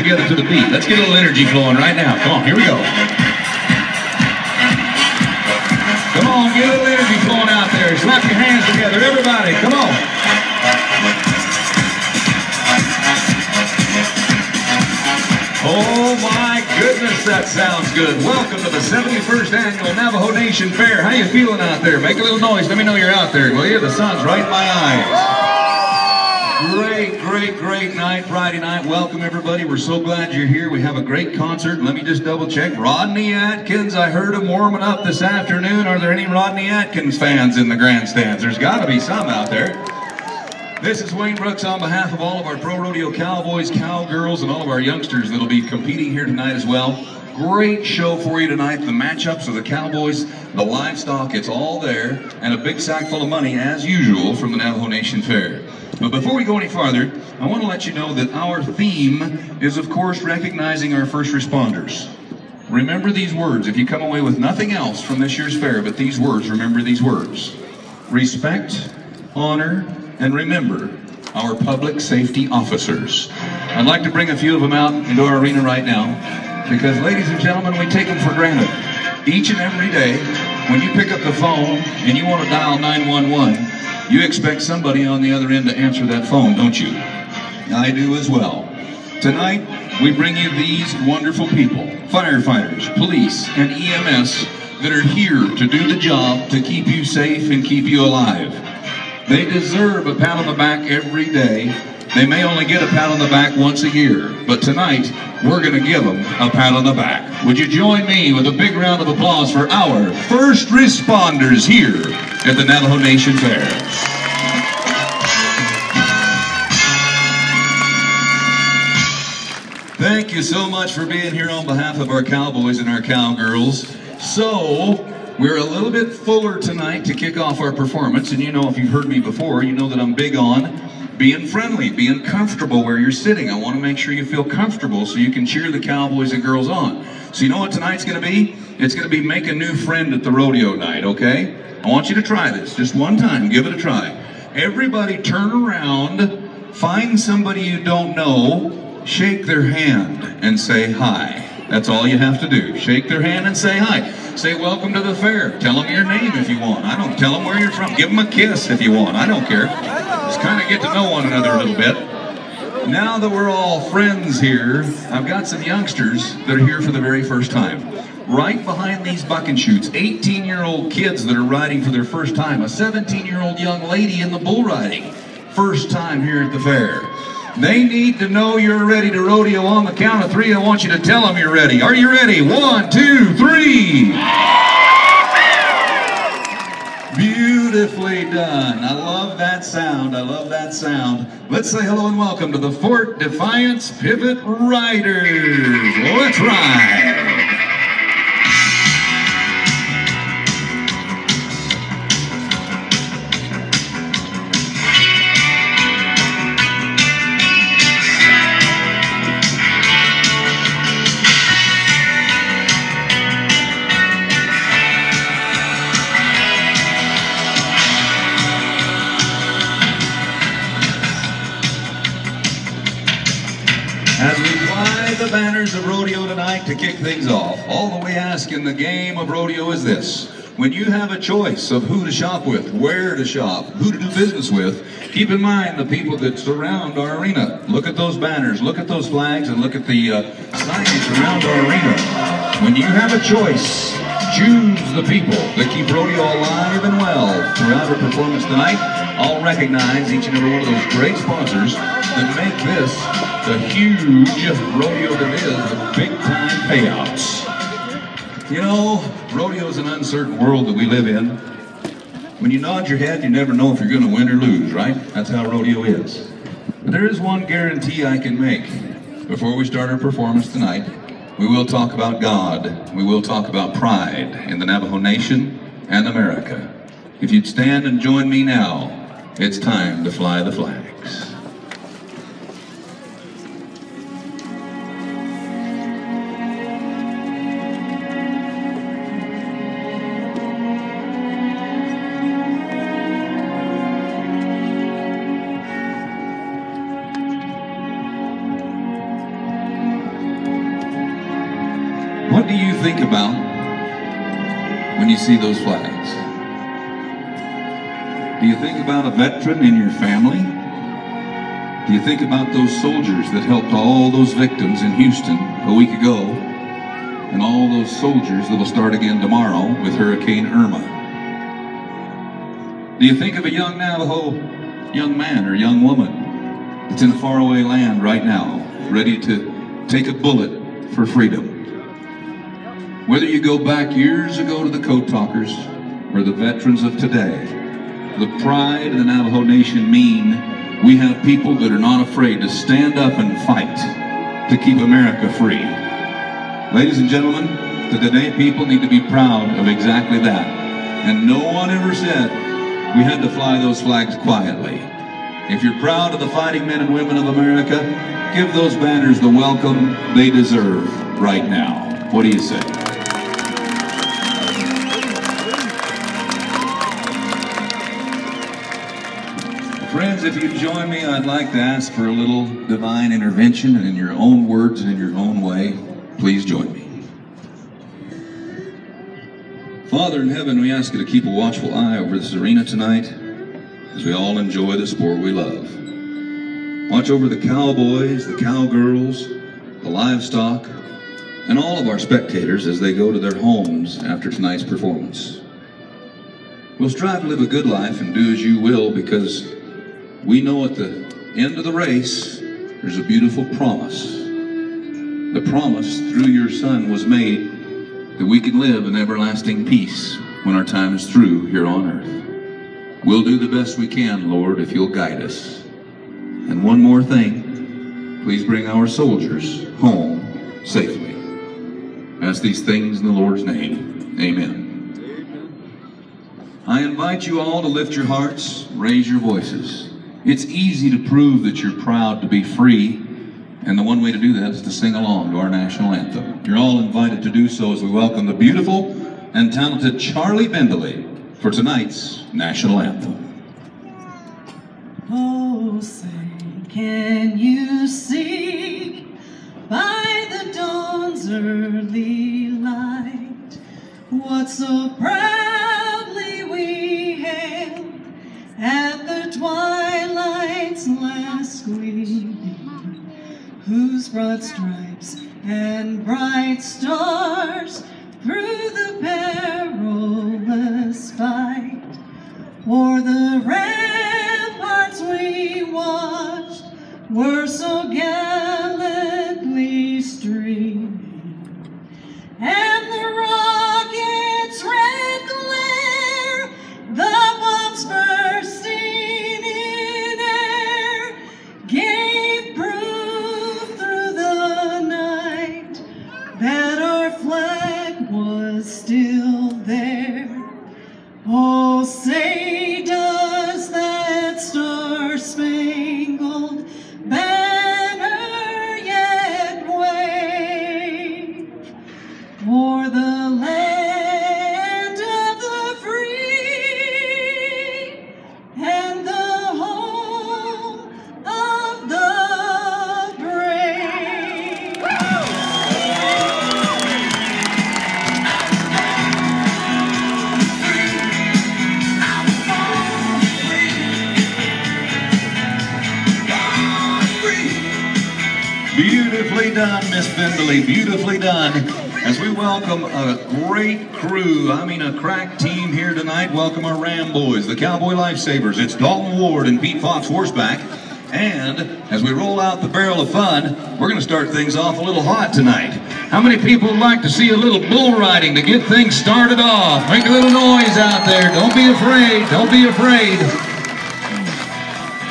together to the beat. Let's get a little energy flowing right now. Come on, here we go. Come on, get a little energy flowing out there. Slap your hands together, everybody. Come on. Oh my goodness, that sounds good. Welcome to the 71st Annual Navajo Nation Fair. How you feeling out there? Make a little noise. Let me know you're out there, will you? The sun's right in my eyes. Great night, Friday night. Welcome, everybody. We're so glad you're here. We have a great concert. Let me just double check. Rodney Atkins, I heard him warming up this afternoon. Are there any Rodney Atkins fans in the grandstands? There's got to be some out there. This is Wayne Brooks on behalf of all of our pro rodeo cowboys, cowgirls, and all of our youngsters that'll be competing here tonight as well. Great show for you tonight. The matchups of the cowboys, the livestock, it's all there, and a big sack full of money, as usual, from the Navajo Nation Fair. But before we go any farther, I want to let you know that our theme is, of course, recognizing our first responders. Remember these words. If you come away with nothing else from this year's fair but these words, remember these words. Respect, honor, and remember our public safety officers. I'd like to bring a few of them out into our arena right now because, ladies and gentlemen, we take them for granted. Each and every day, when you pick up the phone and you want to dial 911, you expect somebody on the other end to answer that phone, don't you? I do as well. Tonight, we bring you these wonderful people, firefighters, police, and EMS that are here to do the job to keep you safe and keep you alive. They deserve a pat on the back every day. They may only get a pat on the back once a year, but tonight, we're going to give them a pat on the back. Would you join me with a big round of applause for our first responders here at the Navajo Nation Fair? Thank you so much for being here on behalf of our cowboys and our cowgirls. So, we're a little bit fuller tonight to kick off our performance, and you know, if you've heard me before, you know that I'm big on being friendly, being comfortable where you're sitting. I want to make sure you feel comfortable so you can cheer the cowboys and girls on. So you know what tonight's going to be? It's going to be make a new friend at the rodeo night, okay? I want you to try this just one time. Give it a try. Everybody turn around, find somebody you don't know, shake their hand and say hi. That's all you have to do. Shake their hand and say hi. Say welcome to the fair. Tell them your name if you want. I don't tell them where you're from. Give them a kiss if you want. I don't care. Just kind of get to know one another a little bit. Now that we're all friends here, I've got some youngsters that are here for the very first time. Right behind these bucking chutes, 18-year-old kids that are riding for their first time. A 17-year-old young lady in the bull riding. First time here at the fair. They need to know you're ready to rodeo. On the count of three, I want you to tell them you're ready. Are you ready? 1, 2, 3. Beautifully done. I love that sound. I love that sound. Let's say hello and welcome to the Fort Defiance Pivot Riders. Let's ride. As we fly the banners of rodeo tonight to kick things off, all that we ask in the game of rodeo is this. When you have a choice of who to shop with, where to shop, who to do business with, keep in mind the people that surround our arena. Look at those banners, look at those flags, and look at the signage around our arena. When you have a choice, choose the people that keep rodeo alive and well throughout our performance tonight. I'll recognize each and every one of those great sponsors that make this the huge rodeo that is, the big-time payouts. You know, rodeo is an uncertain world that we live in. When you nod your head, you never know if you're going to win or lose, right? That's how rodeo is. But there is one guarantee I can make. Before we start our performance tonight, we will talk about God. We will talk about pride in the Navajo Nation and America. If you'd stand and join me now, it's time to fly the flags. What do you think about when you see those flags? Do you think about a veteran in your family? Do you think about those soldiers that helped all those victims in Houston a week ago, and all those soldiers that'll start again tomorrow with Hurricane Irma? Do you think of a young Navajo young man or young woman that's in a faraway land right now, ready to take a bullet for freedom? Whether you go back years ago to the Code Talkers or the veterans of today, the pride of the Navajo Nation mean we have people that are not afraid to stand up and fight to keep America free. Ladies and gentlemen, the today people need to be proud of exactly that. And no one ever said we had to fly those flags quietly. If you're proud of the fighting men and women of America, give those banners the welcome they deserve right now. What do you say? Friends, if you join me, I'd like to ask for a little divine intervention, and in your own words and in your own way, please join me. Father in heaven, we ask you to keep a watchful eye over this arena tonight as we all enjoy the sport we love. Watch over the cowboys, the cowgirls, the livestock, and all of our spectators as they go to their homes after tonight's performance. We'll strive to live a good life and do as you will, because we know at the end of the race, there's a beautiful promise. The promise through your Son was made that we can live in everlasting peace when our time is through here on earth. We'll do the best we can, Lord, if you'll guide us. And one more thing, please bring our soldiers home safely. Ask these things in the Lord's name. Amen. I invite you all to lift your hearts, raise your voices. It's easy to prove that you're proud to be free, and the one way to do that is to sing along to our national anthem. You're all invited to do so as we welcome the beautiful and talented Charlie Bendley for tonight's national anthem. Oh, say, can you see by the dawn's early light what so proudly we hailed at the twilight's last gleaming, whose broad stripes and bright stars through the perilous fight o'er the ramparts we watched were so gallantly streaming, and the rocket's red glare, the bombs bursting in air, gave proof through the night that our flag was still there. Oh, say, does that star-spangled banner yet wave o'er the land of the free and the home of the brave? Beautifully done, Miss Bendley, beautifully done. As we welcome a great crew, I mean a crack team here tonight, welcome our Ram Boys, the Cowboy Lifesavers. It's Dalton Ward and Pete Fox horseback. And as we roll out the barrel of fun, we're going to start things off a little hot tonight. How many people would like to see a little bull riding to get things started off? Make a little noise out there. Don't be afraid. Don't be afraid.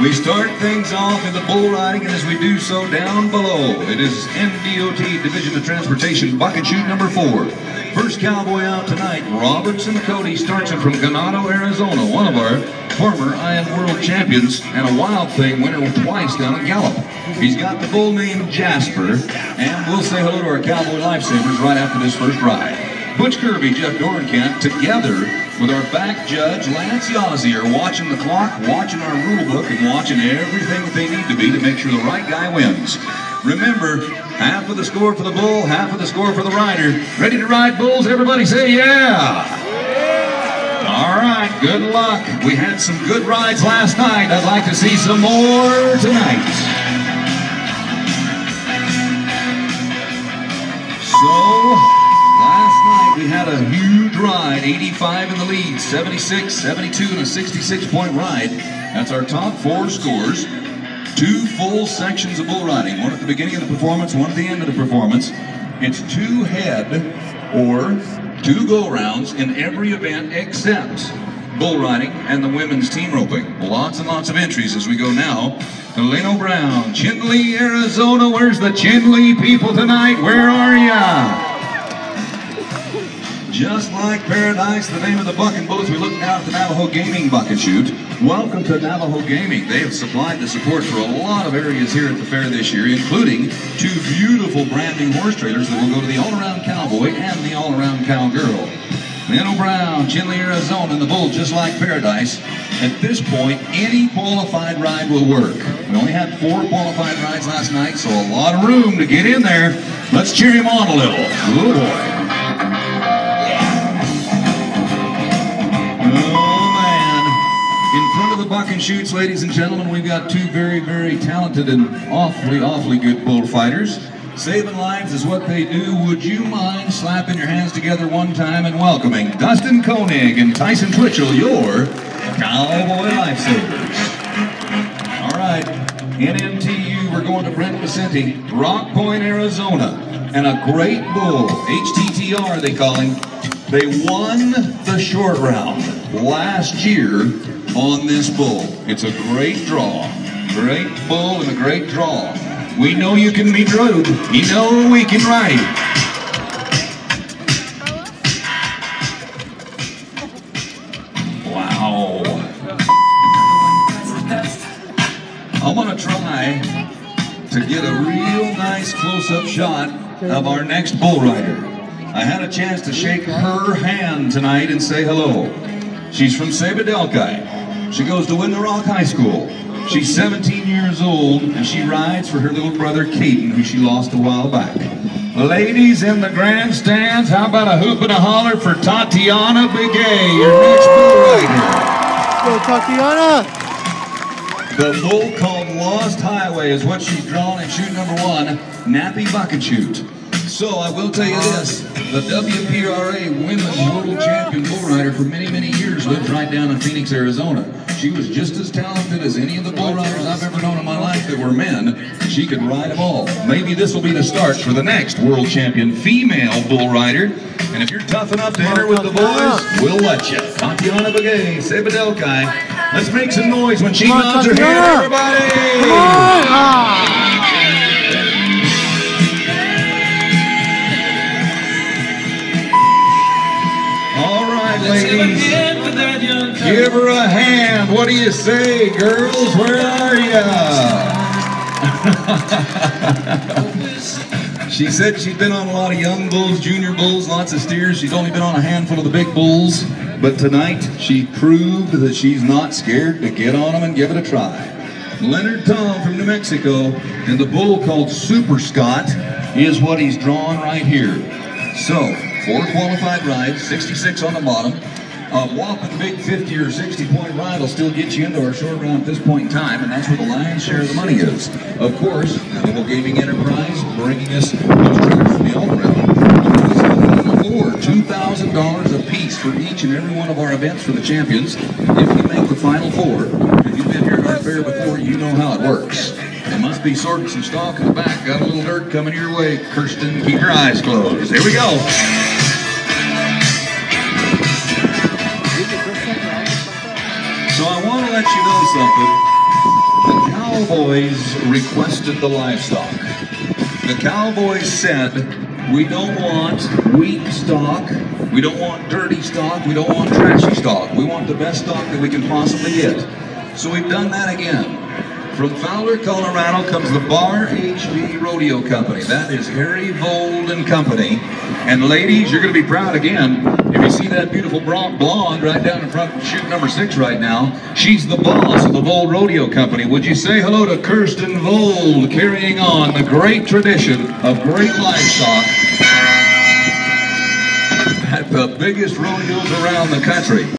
We start things off in the bull riding, and as we do so, down below, it is NDOT Division of Transportation bucket chute number 4. First cowboy out tonight, Robertson Cody, starts him from Ganado, Arizona, one of our former Iron World champions and a Wild Thing winner twice down at Gallup. He's got the bull named Jasper, and we'll say hello to our Cowboy Lifesavers right after this first ride. Butch Kirby, Jeff Dorenkamp, together with our back judge, Lance Yazzie, are watching the clock, watching our rule book, and watching everything that they need to be to make sure the right guy wins. Remember, Half of the score for the bull, half of the score for the rider. Ready to ride, bulls? Everybody say yeah. All right, good luck. We had some good rides last night. I'd like to see some more tonight. So, last night we had a huge ride, 85 in the lead, 76, 72, and a 66-point ride. That's our top 4 scores. 2 full sections of bull riding, one at the beginning of the performance, one at the end of the performance. It's 2 head or 2 go-rounds in every event except bull riding and the women's team roping. Lots and lots of entries as we go now. Leno Brown, Chinle, Arizona. Where's the Chinle people tonight? Where are ya? Just like Paradise, the name of the bucking bulls, we look now at the Navajo Gaming Bucket Chute. Welcome to Navajo Gaming. They have supplied the support for a lot of areas here at the fair this year, including 2 beautiful brand new horse trailers that will go to the All-Around Cowboy and the All-Around Cowgirl. Leno Brown, Chinle, Arizona, and the bull, just like Paradise. At this point, any qualified ride will work. We only had 4 qualified rides last night, so a lot of room to get in there. Let's cheer him on a little. Oh boy. Bucking Chutes, ladies and gentlemen, we've got 2 very, very talented and awfully good bullfighters. Saving lives is what they do. Would you mind slapping your hands together one time and welcoming Dustin Koenig and Tyson Twitchell, your Cowboy Lifesavers. All right, NMTU, we're going to Brent Vicente, Rock Point, Arizona, and a great bull, HTTR they call him. They won the short round last year on this bull. It's a great draw. Great bull and a great draw. We know you can be rode. You know we can ride. Wow. I'm gonna try to get a real nice close-up shot of our next bull rider. I had a chance to shake her hand tonight and say hello. She's from Sabadelkai. She goes to Winter Rock High School. She's 17 years old, and she rides for her little brother, Caden, who she lost a while back. Ladies in the grandstands, how about a hoop and a holler for Tatiana Begay, your next bull rider. Go, Tatiana! The bull called Lost Highway is what she's drawn in chute number 1, Nappy Bucket Chute. So I will tell you this, the WPRA Women's World Champion Bull Rider for many, many years lived right down in Phoenix, Arizona. She was just as talented as any of the bull riders I've ever known in my life that were men. She could ride them all. Maybe this will be the start for the next World Champion female bull rider. And if you're tough enough to enter with the boys, we'll let you. Tatiana Begay, Sabadelkai. Let's make some noise when she nods her head, everybody! Come on! Ladies, give her a hand. What do you say, girls? Where are ya? She said she'd been on a lot of young bulls, junior bulls, lots of steers. She's only been on a handful of the big bulls. But tonight, she proved that she's not scared to get on them and give it a try. Leonard Tom from New Mexico, and the bull called Super Scott is what he's drawn right here. So, 4 qualified rides, 66 on the bottom. A whopping big 50 or 60-point ride will still get you into our short round at this point in time, and that's where the lion's share of the money is. Of course, Navajo Gaming Enterprise bringing us those trailers from the all-around. $2,000 a piece for each and every one of our events for the champions if we make the final 4. If you've been here at our fair before, you know how it works. They must be sorting some stock in the back. Got a little dirt coming your way, Kirsten. Keep your eyes closed. Here we go. So I want to let you know something. The Cowboys requested the livestock. The Cowboys said, we don't want weak stock, we don't want dirty stock, we don't want trashy stock. We want the best stock that we can possibly get. So we've done that again. From Fowler, Colorado comes the Bar HB Rodeo Company. That is Harry Vold and Company. And ladies, you're going to be proud again. If you see that beautiful blonde right down in front of chute number 6 right now, she's the boss of the Vold Rodeo Company. Would you say hello to Kirsten Vold, carrying on the great tradition of great livestock at the biggest rodeos around the country.